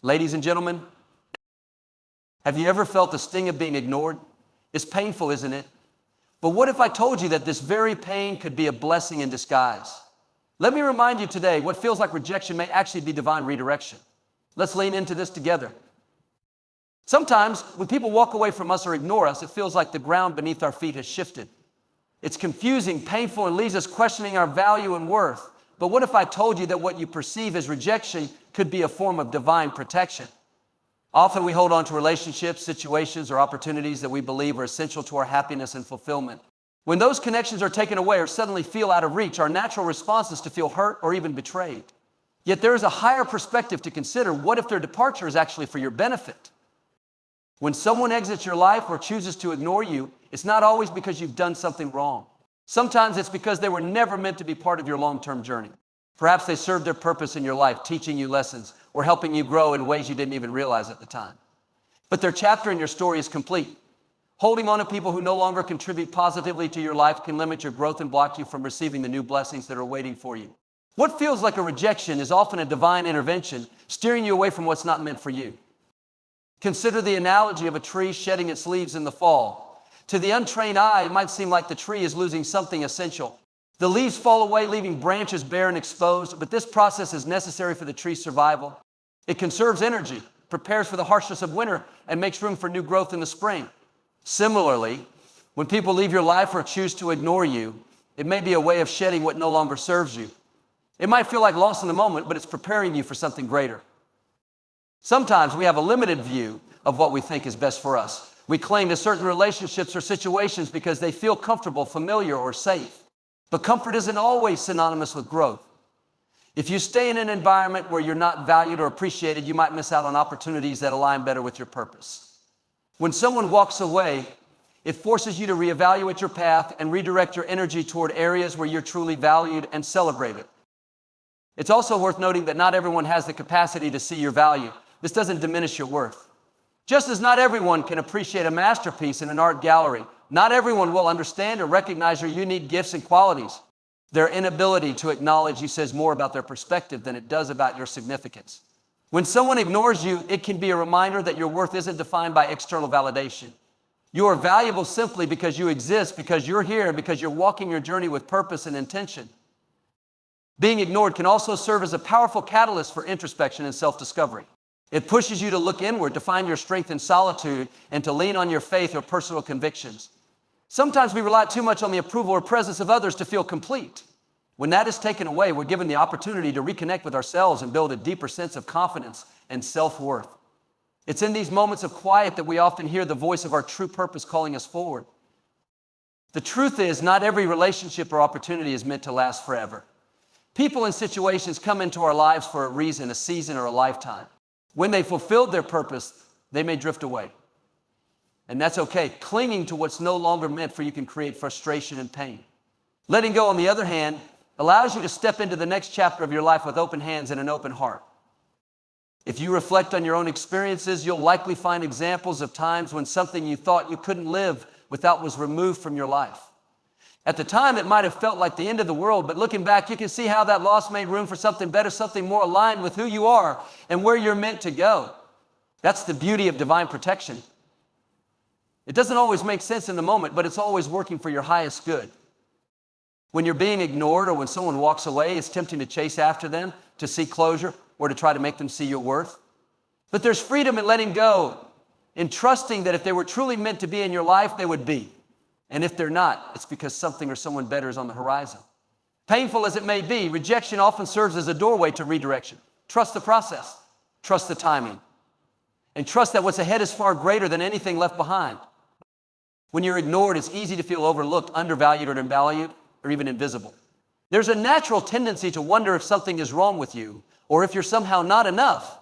Ladies and gentlemen, have you ever felt the sting of being ignored? It's painful, isn't it? But what if I told you that this very pain could be a blessing in disguise? Let me remind you today, what feels like rejection may actually be divine redirection. Let's lean into this together. Sometimes when people walk away from us or ignore us, it feels like the ground beneath our feet has shifted. It's confusing, painful, and leaves us questioning our value and worth. But what if I told you that what you perceive as rejection could be a form of divine protection? Often we hold on to relationships, situations, or opportunities that we believe are essential to our happiness and fulfillment. When those connections are taken away or suddenly feel out of reach, our natural response is to feel hurt or even betrayed. Yet there is a higher perspective to consider. What if their departure is actually for your benefit? When someone exits your life or chooses to ignore you, it's not always because you've done something wrong. Sometimes it's because they were never meant to be part of your long-term journey. Perhaps they served their purpose in your life, teaching you lessons or helping you grow in ways you didn't even realize at the time. But their chapter in your story is complete. Holding on to people who no longer contribute positively to your life can limit your growth and block you from receiving the new blessings that are waiting for you. What feels like a rejection is often a divine intervention, steering you away from what's not meant for you. Consider the analogy of a tree shedding its leaves in the fall. To the untrained eye, it might seem like the tree is losing something essential. The leaves fall away, leaving branches bare and exposed, but this process is necessary for the tree's survival. It conserves energy, prepares for the harshness of winter, and makes room for new growth in the spring. Similarly, when people leave your life or choose to ignore you, it may be a way of shedding what no longer serves you. It might feel like loss in the moment, but it's preparing you for something greater. Sometimes we have a limited view of what we think is best for us. We cling to certain relationships or situations because they feel comfortable, familiar, or safe. But comfort isn't always synonymous with growth. If you stay in an environment where you're not valued or appreciated, you might miss out on opportunities that align better with your purpose. When someone walks away, it forces you to reevaluate your path and redirect your energy toward areas where you're truly valued and celebrated. It's also worth noting that not everyone has the capacity to see your value. This doesn't diminish your worth. Just as not everyone can appreciate a masterpiece in an art gallery, not everyone will understand or recognize your unique gifts and qualities. Their inability to acknowledge you says more about their perspective than it does about your significance. When someone ignores you, it can be a reminder that your worth isn't defined by external validation. You are valuable simply because you exist, because you're here, because you're walking your journey with purpose and intention. Being ignored can also serve as a powerful catalyst for introspection and self-discovery. It pushes you to look inward, to find your strength in solitude, and to lean on your faith or personal convictions. Sometimes we rely too much on the approval or presence of others to feel complete. When that is taken away, we're given the opportunity to reconnect with ourselves and build a deeper sense of confidence and self-worth. It's in these moments of quiet that we often hear the voice of our true purpose calling us forward. The truth is, not every relationship or opportunity is meant to last forever. People and situations come into our lives for a reason, a season, or a lifetime. When they fulfilled their purpose, they may drift away. And that's okay. Clinging to what's no longer meant for you can create frustration and pain. Letting go, on the other hand, allows you to step into the next chapter of your life with open hands and an open heart. If you reflect on your own experiences, you'll likely find examples of times when something you thought you couldn't live without was removed from your life. At the time, it might have felt like the end of the world, but looking back, you can see how that loss made room for something better, something more aligned with who you are and where you're meant to go. That's the beauty of divine protection. It doesn't always make sense in the moment, but it's always working for your highest good. When you're being ignored or when someone walks away, it's tempting to chase after them, to seek closure, or to try to make them see your worth. But there's freedom in letting go, in trusting that if they were truly meant to be in your life, they would be. And if they're not, it's because something or someone better is on the horizon. Painful as it may be, rejection often serves as a doorway to redirection. Trust the process. Trust the timing. And trust that what's ahead is far greater than anything left behind. When you're ignored, it's easy to feel overlooked, undervalued, or invalued, or even invisible. There's a natural tendency to wonder if something is wrong with you, or if you're somehow not enough.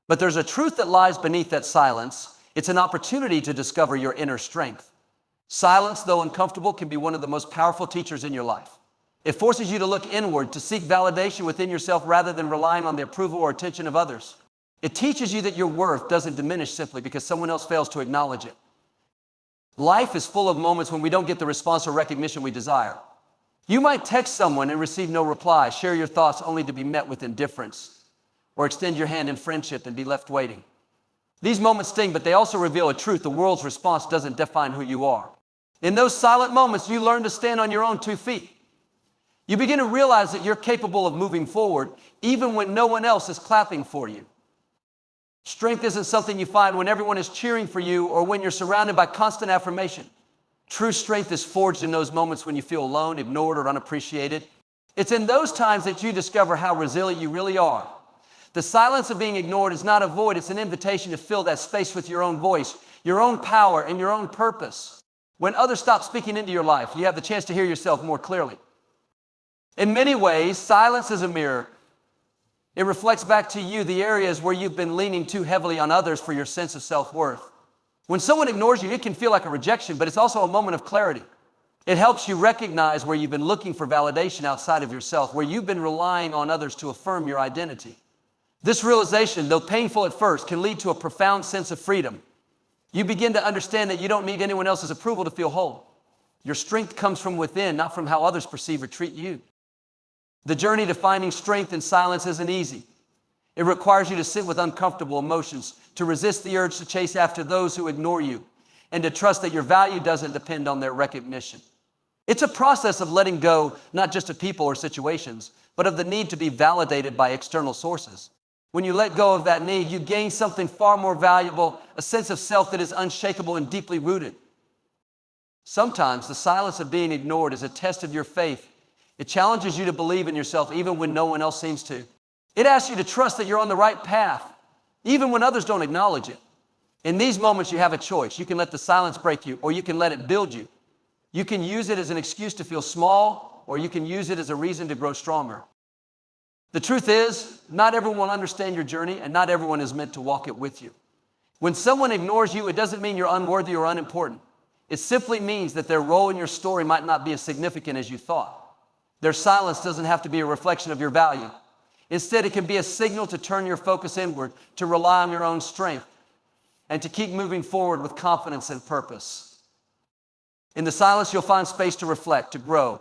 But there's a truth that lies beneath that silence. It's an opportunity to discover your inner strength. Silence, though uncomfortable, can be one of the most powerful teachers in your life. It forces you to look inward, to seek validation within yourself rather than relying on the approval or attention of others. It teaches you that your worth doesn't diminish simply because someone else fails to acknowledge it. Life is full of moments when we don't get the response or recognition we desire. You might text someone and receive no reply, share your thoughts only to be met with indifference. or extend your hand in friendship and be left waiting. These moments sting, but they also reveal a truth. The world's response doesn't define who you are. In those silent moments, you learn to stand on your own 2 feet. You begin to realize that you're capable of moving forward even when no one else is clapping for you. Strength isn't something you find when everyone is cheering for you or when you're surrounded by constant affirmation. True strength is forged in those moments when you feel alone, ignored, or unappreciated. It's in those times that you discover how resilient you really are. The silence of being ignored is not a void, it's an invitation to fill that space with your own voice, your own power, and your own purpose. When others stop speaking into your life, you have the chance to hear yourself more clearly. In many ways, silence is a mirror. It reflects back to you the areas where you've been leaning too heavily on others for your sense of self-worth. When someone ignores you, it can feel like a rejection, but it's also a moment of clarity. It helps you recognize where you've been looking for validation outside of yourself, where you've been relying on others to affirm your identity. This realization, though painful at first, can lead to a profound sense of freedom. You begin to understand that you don't need anyone else's approval to feel whole. Your strength comes from within, not from how others perceive or treat you. The journey to finding strength in silence isn't easy. It requires you to sit with uncomfortable emotions, to resist the urge to chase after those who ignore you, and to trust that your value doesn't depend on their recognition. It's a process of letting go, not just of people or situations, but of the need to be validated by external sources. When you let go of that need, you gain something far more valuable, a sense of self that is unshakable and deeply rooted. Sometimes the silence of being ignored is a test of your faith. It challenges you to believe in yourself even when no one else seems to. It asks you to trust that you're on the right path, even when others don't acknowledge it. In these moments, you have a choice. You can let the silence break you, or you can let it build you. You can use it as an excuse to feel small, or you can use it as a reason to grow stronger. The truth is, not everyone will understand your journey, and not everyone is meant to walk it with you. When someone ignores you, it doesn't mean you're unworthy or unimportant. It simply means that their role in your story might not be as significant as you thought. Their silence doesn't have to be a reflection of your value. Instead, it can be a signal to turn your focus inward, to rely on your own strength, and to keep moving forward with confidence and purpose. In the silence, you'll find space to reflect, to grow,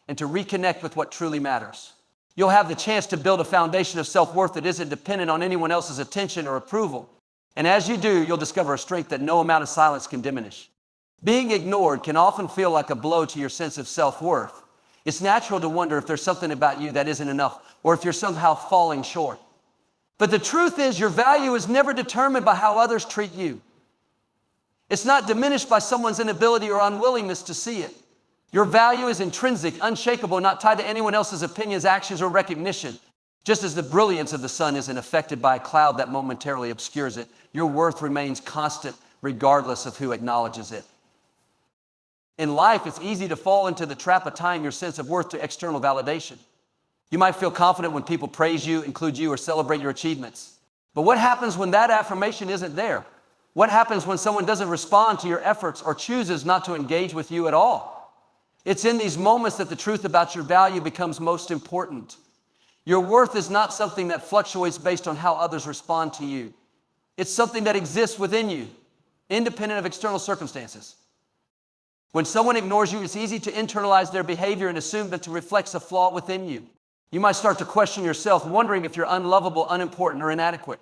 and to reconnect with what truly matters. You'll have the chance to build a foundation of self-worth that isn't dependent on anyone else's attention or approval. And as you do, you'll discover a strength that no amount of silence can diminish. Being ignored can often feel like a blow to your sense of self-worth. It's natural to wonder if there's something about you that isn't enough, or if you're somehow falling short. But the truth is, your value is never determined by how others treat you. It's not diminished by someone's inability or unwillingness to see it. Your value is intrinsic, unshakable, not tied to anyone else's opinions, actions, or recognition. Just as the brilliance of the sun isn't affected by a cloud that momentarily obscures it, your worth remains constant regardless of who acknowledges it. In life, it's easy to fall into the trap of tying your sense of worth to external validation. You might feel confident when people praise you, include you, or celebrate your achievements. But what happens when that affirmation isn't there? What happens when someone doesn't respond to your efforts or chooses not to engage with you at all? It's in these moments that the truth about your value becomes most important. Your worth is not something that fluctuates based on how others respond to you. It's something that exists within you, independent of external circumstances. When someone ignores you, it's easy to internalize their behavior and assume that it reflects a flaw within you. You might start to question yourself, wondering if you're unlovable, unimportant, or inadequate.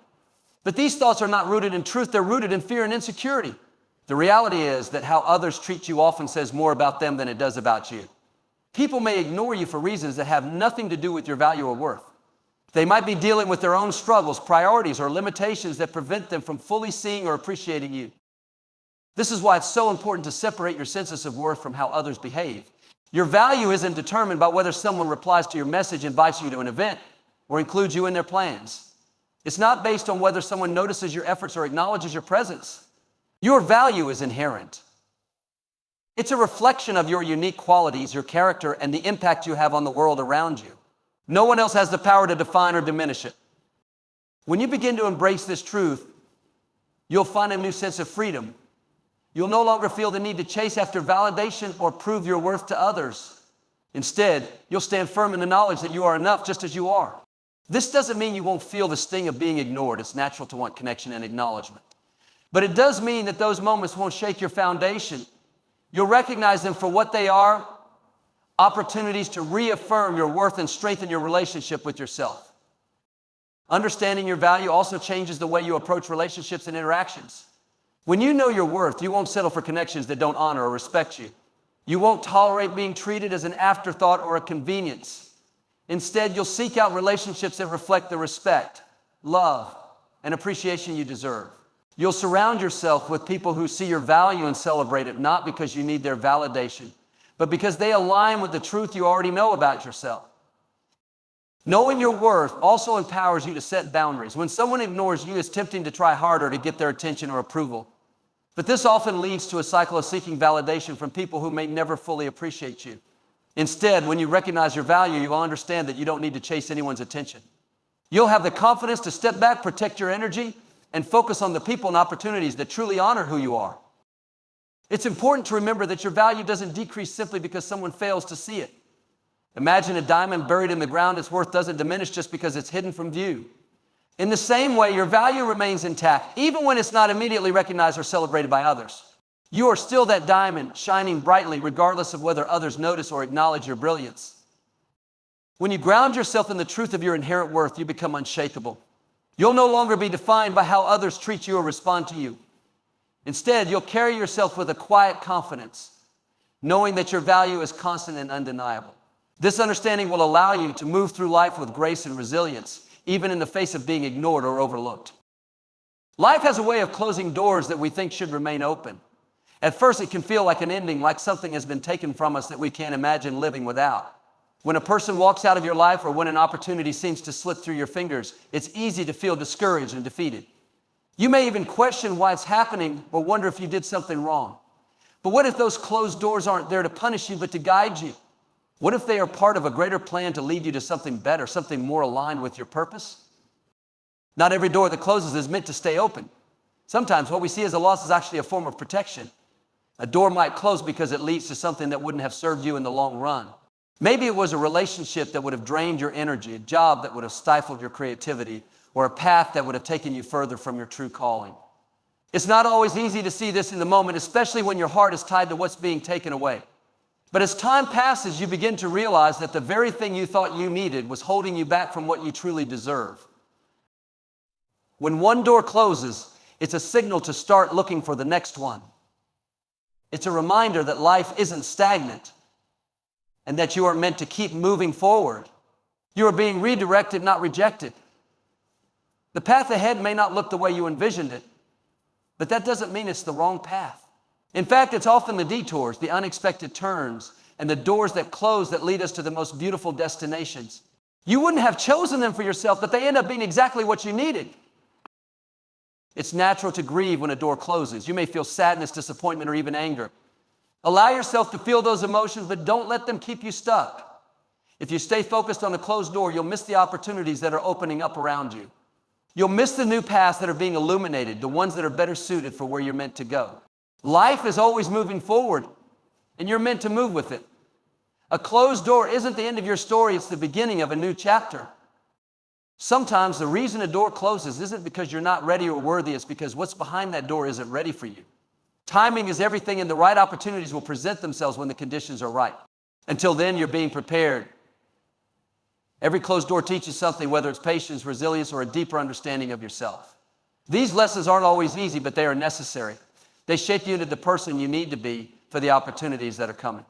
But these thoughts are not rooted in truth, they're rooted in fear and insecurity. The reality is that how others treat you often says more about them than it does about you. People may ignore you for reasons that have nothing to do with your value or worth. They might be dealing with their own struggles, priorities, or limitations that prevent them from fully seeing or appreciating you. This is why it's so important to separate your sense of worth from how others behave. Your value isn't determined by whether someone replies to your message, invites you to an event, or includes you in their plans. It's not based on whether someone notices your efforts or acknowledges your presence. Your value is inherent. It's a reflection of your unique qualities, your character, and the impact you have on the world around you. No one else has the power to define or diminish it. When you begin to embrace this truth, you'll find a new sense of freedom. You'll no longer feel the need to chase after validation or prove your worth to others. Instead, you'll stand firm in the knowledge that you are enough just as you are. This doesn't mean you won't feel the sting of being ignored. It's natural to want connection and acknowledgement. But it does mean that those moments won't shake your foundation. You'll recognize them for what they are, opportunities to reaffirm your worth and strengthen your relationship with yourself. Understanding your value also changes the way you approach relationships and interactions. When you know your worth, you won't settle for connections that don't honor or respect you. You won't tolerate being treated as an afterthought or a convenience. Instead, you'll seek out relationships that reflect the respect, love, and appreciation you deserve. You'll surround yourself with people who see your value and celebrate it, not because you need their validation, but because they align with the truth you already know about yourself. Knowing your worth also empowers you to set boundaries. When someone ignores you, it's tempting to try harder to get their attention or approval. But this often leads to a cycle of seeking validation from people who may never fully appreciate you. Instead, when you recognize your value, you'll understand that you don't need to chase anyone's attention. You'll have the confidence to step back, protect your energy, and focus on the people and opportunities that truly honor who you are. It's important to remember that your value doesn't decrease simply because someone fails to see it. Imagine a diamond buried in the ground. Its worth doesn't diminish just because it's hidden from view. In the same way, your value remains intact, even when it's not immediately recognized or celebrated by others. You are still that diamond, shining brightly, regardless of whether others notice or acknowledge your brilliance. When you ground yourself in the truth of your inherent worth, you become unshakable. You'll no longer be defined by how others treat you or respond to you. Instead, you'll carry yourself with a quiet confidence, knowing that your value is constant and undeniable. This understanding will allow you to move through life with grace and resilience, even in the face of being ignored or overlooked. Life has a way of closing doors that we think should remain open. At first, it can feel like an ending, like something has been taken from us that we can't imagine living without. When a person walks out of your life or when an opportunity seems to slip through your fingers, it's easy to feel discouraged and defeated. You may even question why it's happening or wonder if you did something wrong. But what if those closed doors aren't there to punish you, but to guide you? What if they are part of a greater plan to lead you to something better, something more aligned with your purpose? Not every door that closes is meant to stay open. Sometimes what we see as a loss is actually a form of protection. A door might close because it leads to something that wouldn't have served you in the long run. Maybe it was a relationship that would have drained your energy, a job that would have stifled your creativity, or a path that would have taken you further from your true calling. It's not always easy to see this in the moment, especially when your heart is tied to what's being taken away. But as time passes, you begin to realize that the very thing you thought you needed was holding you back from what you truly deserve. When one door closes, it's a signal to start looking for the next one. It's a reminder that life isn't stagnant and that you are meant to keep moving forward. You are being redirected, not rejected. The path ahead may not look the way you envisioned it, but that doesn't mean it's the wrong path. In fact, it's often the detours, the unexpected turns, and the doors that close that lead us to the most beautiful destinations. You wouldn't have chosen them for yourself, but they end up being exactly what you needed. It's natural to grieve when a door closes. You may feel sadness, disappointment, or even anger. Allow yourself to feel those emotions, but don't let them keep you stuck. If you stay focused on the closed door, you'll miss the opportunities that are opening up around you. You'll miss the new paths that are being illuminated, the ones that are better suited for where you're meant to go. Life is always moving forward, and you're meant to move with it. A closed door isn't the end of your story, it's the beginning of a new chapter. Sometimes the reason a door closes isn't because you're not ready or worthy, it's because what's behind that door isn't ready for you. Timing is everything, and the right opportunities will present themselves when the conditions are right. Until then, you're being prepared. Every closed door teaches something, whether it's patience, resilience, or a deeper understanding of yourself. These lessons aren't always easy, but they are necessary. They shape you into the person you need to be for the opportunities that are coming.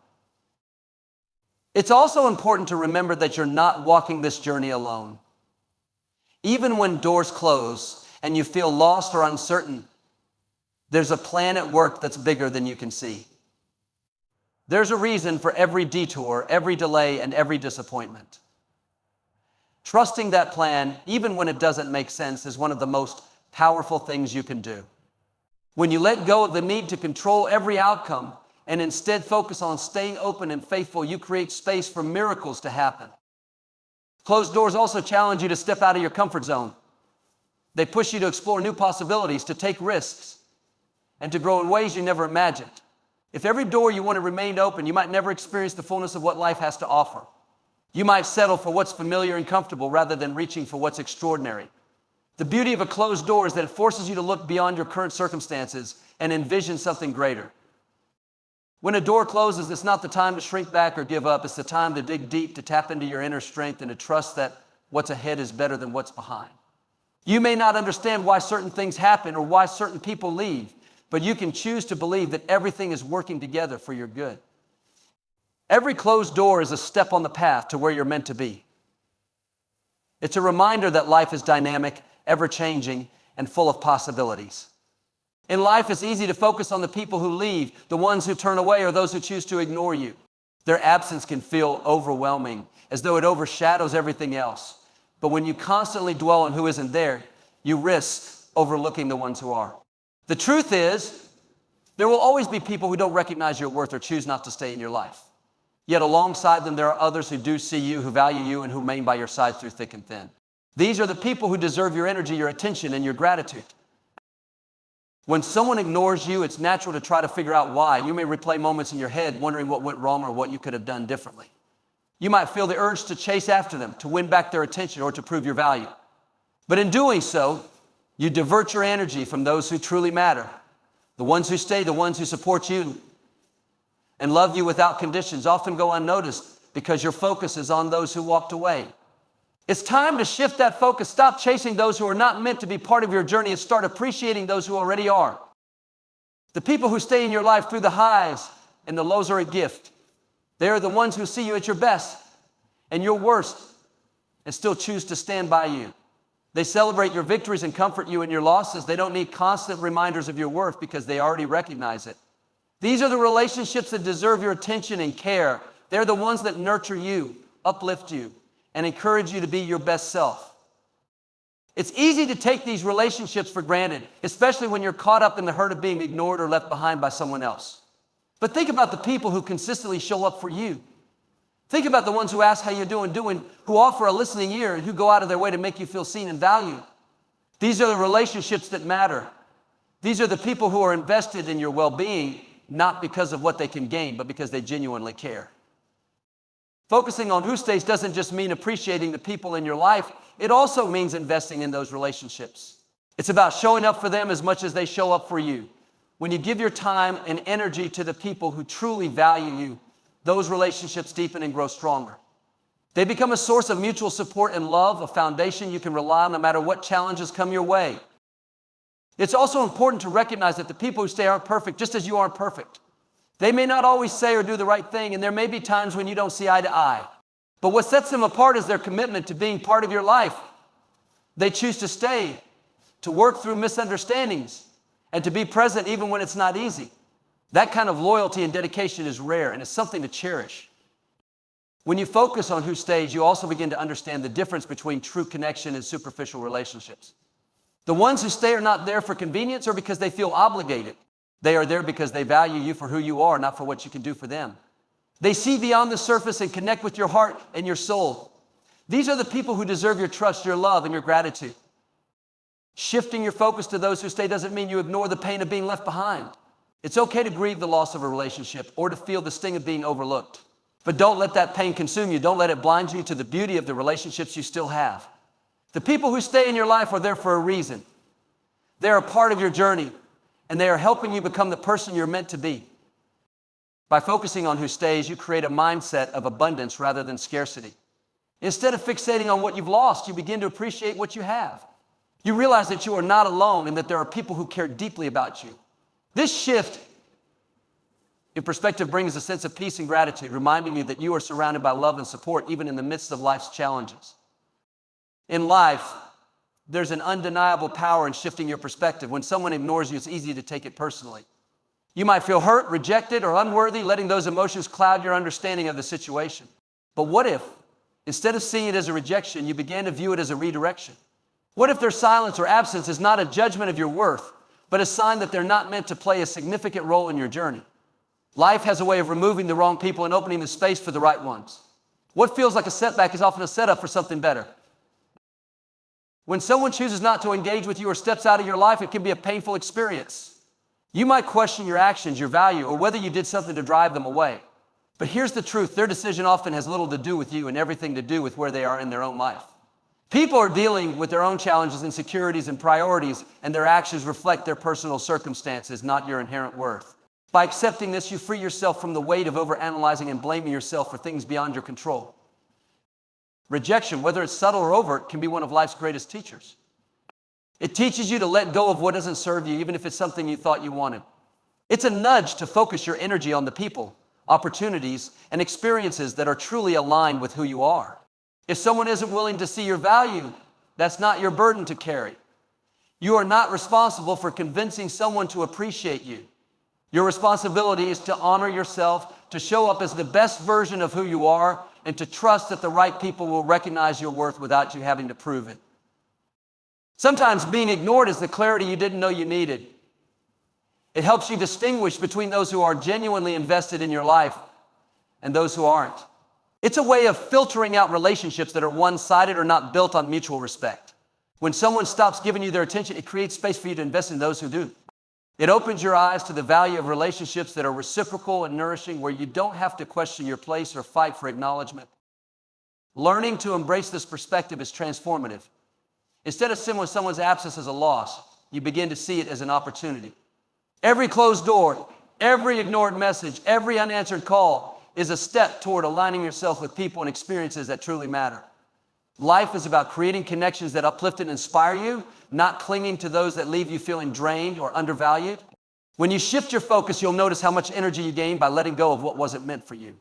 It's also important to remember that you're not walking this journey alone. Even when doors close and you feel lost or uncertain, there's a plan at work that's bigger than you can see. There's a reason for every detour, every delay, and every disappointment. Trusting that plan, even when it doesn't make sense, is one of the most powerful things you can do. When you let go of the need to control every outcome and instead focus on staying open and faithful, you create space for miracles to happen. Closed doors also challenge you to step out of your comfort zone. They push you to explore new possibilities, to take risks, and to grow in ways you never imagined. If every door you want to remain open, you might never experience the fullness of what life has to offer. You might settle for what's familiar and comfortable rather than reaching for what's extraordinary. The beauty of a closed door is that it forces you to look beyond your current circumstances and envision something greater. When a door closes, it's not the time to shrink back or give up. It's the time to dig deep, to tap into your inner strength, and to trust that what's ahead is better than what's behind. You may not understand why certain things happen or why certain people leave, but you can choose to believe that everything is working together for your good. Every closed door is a step on the path to where you're meant to be. It's a reminder that life is dynamic, ever-changing, and full of possibilities. In life, it's easy to focus on the people who leave, the ones who turn away, or those who choose to ignore you. Their absence can feel overwhelming, as though it overshadows everything else. But when you constantly dwell on who isn't there, you risk overlooking the ones who are. The truth is, there will always be people who don't recognize your worth or choose not to stay in your life. Yet alongside them, there are others who do see you, who value you, and who remain by your side through thick and thin. These are the people who deserve your energy, your attention, and your gratitude. When someone ignores you, it's natural to try to figure out why. You may replay moments in your head wondering what went wrong or what you could have done differently. You might feel the urge to chase after them, to win back their attention, or to prove your value. But in doing so, you divert your energy from those who truly matter. The ones who stay, the ones who support you and love you without conditions, often go unnoticed because your focus is on those who walked away. It's time to shift that focus. Stop chasing those who are not meant to be part of your journey and start appreciating those who already are. The people who stay in your life through the highs and the lows are a gift. They are the ones who see you at your best and your worst and still choose to stand by you. They celebrate your victories and comfort you in your losses. They don't need constant reminders of your worth because they already recognize it. These are the relationships that deserve your attention and care. They're the ones that nurture you, uplift you, and encourage you to be your best self. It's easy to take these relationships for granted, especially when you're caught up in the hurt of being ignored or left behind by someone else. But think about the people who consistently show up for you. Think about the ones who ask how you're doing, who offer a listening ear, and who go out of their way to make you feel seen and valued. These are the relationships that matter. These are the people who are invested in your well-being, not because of what they can gain, but because they genuinely care. Focusing on who stays doesn't just mean appreciating the people in your life. It also means investing in those relationships. It's about showing up for them as much as they show up for you. When you give your time and energy to the people who truly value you, those relationships deepen and grow stronger. They become a source of mutual support and love, a foundation you can rely on no matter what challenges come your way. It's also important to recognize that the people who stay aren't perfect, just as you aren't perfect. They may not always say or do the right thing, and there may be times when you don't see eye to eye. But what sets them apart is their commitment to being part of your life. They choose to stay, to work through misunderstandings, and to be present even when it's not easy. That kind of loyalty and dedication is rare, and it's something to cherish. When you focus on who stays, you also begin to understand the difference between true connection and superficial relationships. The ones who stay are not there for convenience or because they feel obligated. They are there because they value you for who you are, not for what you can do for them. They see beyond the surface and connect with your heart and your soul. These are the people who deserve your trust, your love, and your gratitude. Shifting your focus to those who stay doesn't mean you ignore the pain of being left behind. It's okay to grieve the loss of a relationship or to feel the sting of being overlooked. But don't let that pain consume you. Don't let it blind you to the beauty of the relationships you still have. The people who stay in your life are there for a reason. They are a part of your journey, and they are helping you become the person you're meant to be. By focusing on who stays, you create a mindset of abundance rather than scarcity. Instead of fixating on what you've lost, you begin to appreciate what you have. You realize that you are not alone and that there are people who care deeply about you. This shift in perspective brings a sense of peace and gratitude, reminding you that you are surrounded by love and support even in the midst of life's challenges. In life, there's an undeniable power in shifting your perspective. When someone ignores you, it's easy to take it personally. You might feel hurt, rejected, or unworthy, letting those emotions cloud your understanding of the situation. But what if, instead of seeing it as a rejection, you began to view it as a redirection? What if their silence or absence is not a judgment of your worth, but a sign that they're not meant to play a significant role in your journey? Life has a way of removing the wrong people and opening the space for the right ones. What feels like a setback is often a setup for something better. When someone chooses not to engage with you or steps out of your life, it can be a painful experience. You might question your actions, your value, or whether you did something to drive them away. But here's the truth. Their decision often has little to do with you and everything to do with where they are in their own life. People are dealing with their own challenges, insecurities, and priorities, and their actions reflect their personal circumstances, not your inherent worth. By accepting this, you free yourself from the weight of overanalyzing and blaming yourself for things beyond your control. Rejection, whether it's subtle or overt, can be one of life's greatest teachers. It teaches you to let go of what doesn't serve you, even if it's something you thought you wanted. It's a nudge to focus your energy on the people, opportunities, and experiences that are truly aligned with who you are. If someone isn't willing to see your value, that's not your burden to carry. You are not responsible for convincing someone to appreciate you. Your responsibility is to honor yourself, to show up as the best version of who you are, and to trust that the right people will recognize your worth without you having to prove it. Sometimes being ignored is the clarity you didn't know you needed. It helps you distinguish between those who are genuinely invested in your life and those who aren't. It's a way of filtering out relationships that are one-sided or not built on mutual respect. When someone stops giving you their attention, it creates space for you to invest in those who do. It opens your eyes to the value of relationships that are reciprocal and nourishing, where you don't have to question your place or fight for acknowledgement. Learning to embrace this perspective is transformative. Instead of seeing someone's absence as a loss, you begin to see it as an opportunity. Every closed door, every ignored message, every unanswered call is a step toward aligning yourself with people and experiences that truly matter. Life is about creating connections that uplift and inspire you, not clinging to those that leave you feeling drained or undervalued. When you shift your focus, you'll notice how much energy you gain by letting go of what wasn't meant for you.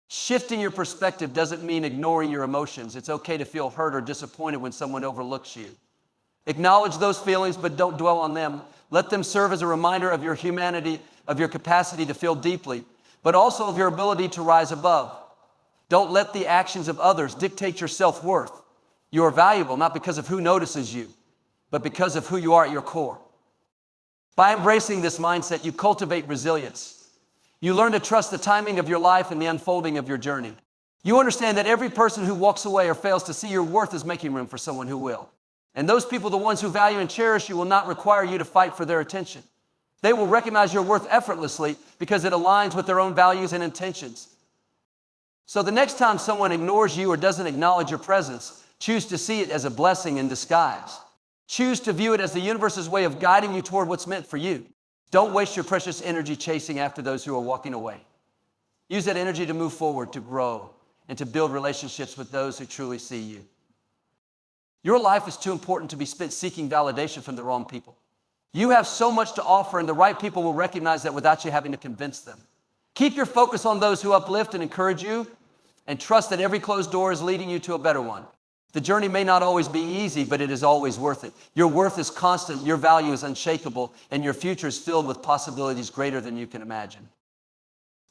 Shifting your perspective doesn't mean ignoring your emotions. It's okay to feel hurt or disappointed when someone overlooks you. Acknowledge those feelings, but don't dwell on them. Let them serve as a reminder of your humanity, of your capacity to feel deeply, but also of your ability to rise above. Don't let the actions of others dictate your self-worth. You are valuable not because of who notices you, but because of who you are at your core. By embracing this mindset, you cultivate resilience. You learn to trust the timing of your life and the unfolding of your journey. You understand that every person who walks away or fails to see your worth is making room for someone who will. And those people, the ones who value and cherish you, will not require you to fight for their attention. They will recognize your worth effortlessly because it aligns with their own values and intentions. So the next time someone ignores you or doesn't acknowledge your presence, choose to see it as a blessing in disguise. Choose to view it as the universe's way of guiding you toward what's meant for you. Don't waste your precious energy chasing after those who are walking away. Use that energy to move forward, to grow, and to build relationships with those who truly see you. Your life is too important to be spent seeking validation from the wrong people. You have so much to offer, and the right people will recognize that without you having to convince them. Keep your focus on those who uplift and encourage you, and trust that every closed door is leading you to a better one. The journey may not always be easy, but it is always worth it. Your worth is constant, your value is unshakable, and your future is filled with possibilities greater than you can imagine.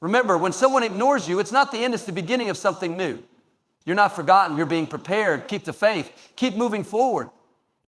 Remember, when someone ignores you, it's not the end, it's the beginning of something new. You're not forgotten, you're being prepared. Keep the faith, keep moving forward.